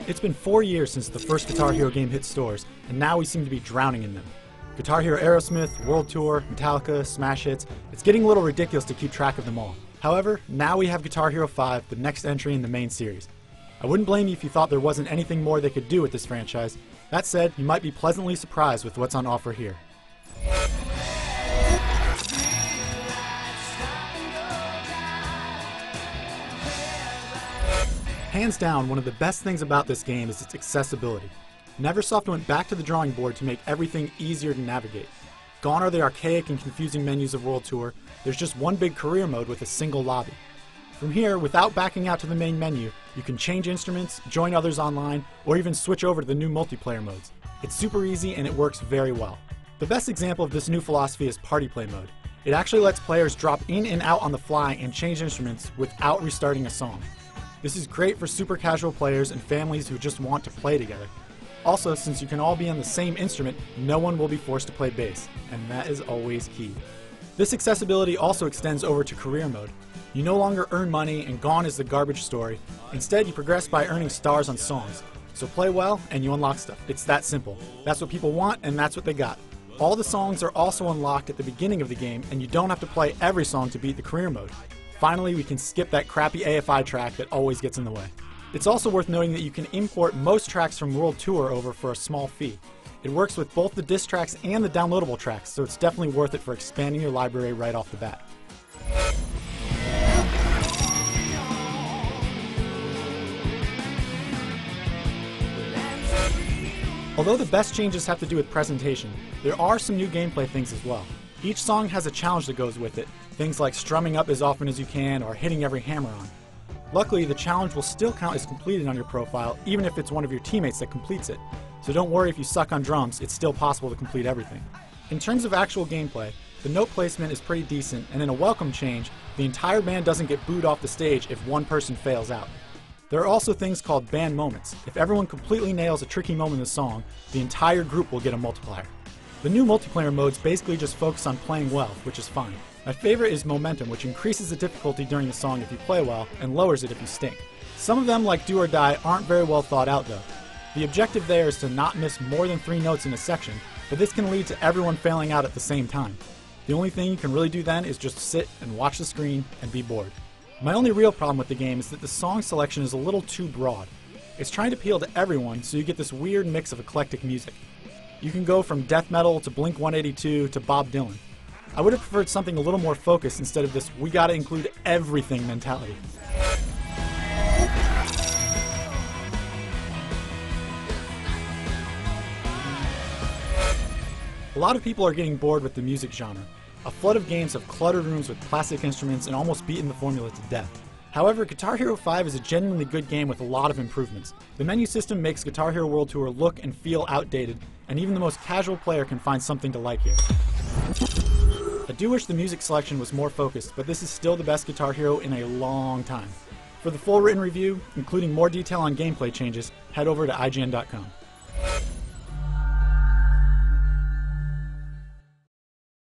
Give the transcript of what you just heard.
It's been 4 years since the first Guitar Hero game hit stores, and now we seem to be drowning in them. Guitar Hero Aerosmith, World Tour, Metallica, Smash Hits, it's getting a little ridiculous to keep track of them all. However, now we have Guitar Hero 5, the next entry in the main series. I wouldn't blame you if you thought there wasn't anything more they could do with this franchise. That said, you might be pleasantly surprised with what's on offer here. Hands down, one of the best things about this game is its accessibility. Neversoft went back to the drawing board to make everything easier to navigate. Gone are the archaic and confusing menus of World Tour. There's just one big career mode with a single lobby. From here, without backing out to the main menu, you can change instruments, join others online, or even switch over to the new multiplayer modes. It's super easy and it works very well. The best example of this new philosophy is Party Play mode. It actually lets players drop in and out on the fly and change instruments without restarting a song. This is great for super casual players and families who just want to play together. Also, since you can all be on the same instrument, no one will be forced to play bass, and that is always key. This accessibility also extends over to career mode. You no longer earn money and gone is the garbage story. Instead, you progress by earning stars on songs. So play well and you unlock stuff. It's that simple. That's what people want and that's what they got. All the songs are also unlocked at the beginning of the game, and you don't have to play every song to beat the career mode. Finally, we can skip that crappy AFI track that always gets in the way. It's also worth noting that you can import most tracks from World Tour over for a small fee. It works with both the disc tracks and the downloadable tracks, so it's definitely worth it for expanding your library right off the bat. Although the best changes have to do with presentation, there are some new gameplay things as well. Each song has a challenge that goes with it, things like strumming up as often as you can or hitting every hammer on. Luckily, the challenge will still count as completed on your profile, even if it's one of your teammates that completes it. So don't worry if you suck on drums, it's still possible to complete everything. In terms of actual gameplay, the note placement is pretty decent, and in a welcome change, the entire band doesn't get booed off the stage if one person fails out. There are also things called band moments. If everyone completely nails a tricky moment in the song, the entire group will get a multiplier. The new multiplayer modes basically just focus on playing well, which is fine. My favorite is Momentum, which increases the difficulty during the song if you play well, and lowers it if you stink. Some of them, like Do or Die, aren't very well thought out though. The objective there is to not miss more than 3 notes in a section, but this can lead to everyone failing out at the same time. The only thing you can really do then is just sit and watch the screen and be bored. My only real problem with the game is that the song selection is a little too broad. It's trying to appeal to everyone, so you get this weird mix of eclectic music. You can go from death metal to Blink-182 to Bob Dylan. I would have preferred something a little more focused instead of this we gotta include everything mentality. A lot of people are getting bored with the music genre. A flood of games have cluttered rooms with classic instruments and almost beaten the formula to death. However, Guitar Hero 5 is a genuinely good game with a lot of improvements. The menu system makes Guitar Hero World Tour look and feel outdated, and even the most casual player can find something to like here. I do wish the music selection was more focused, but this is still the best Guitar Hero in a long time. For the full written review, including more detail on gameplay changes, head over to IGN.com.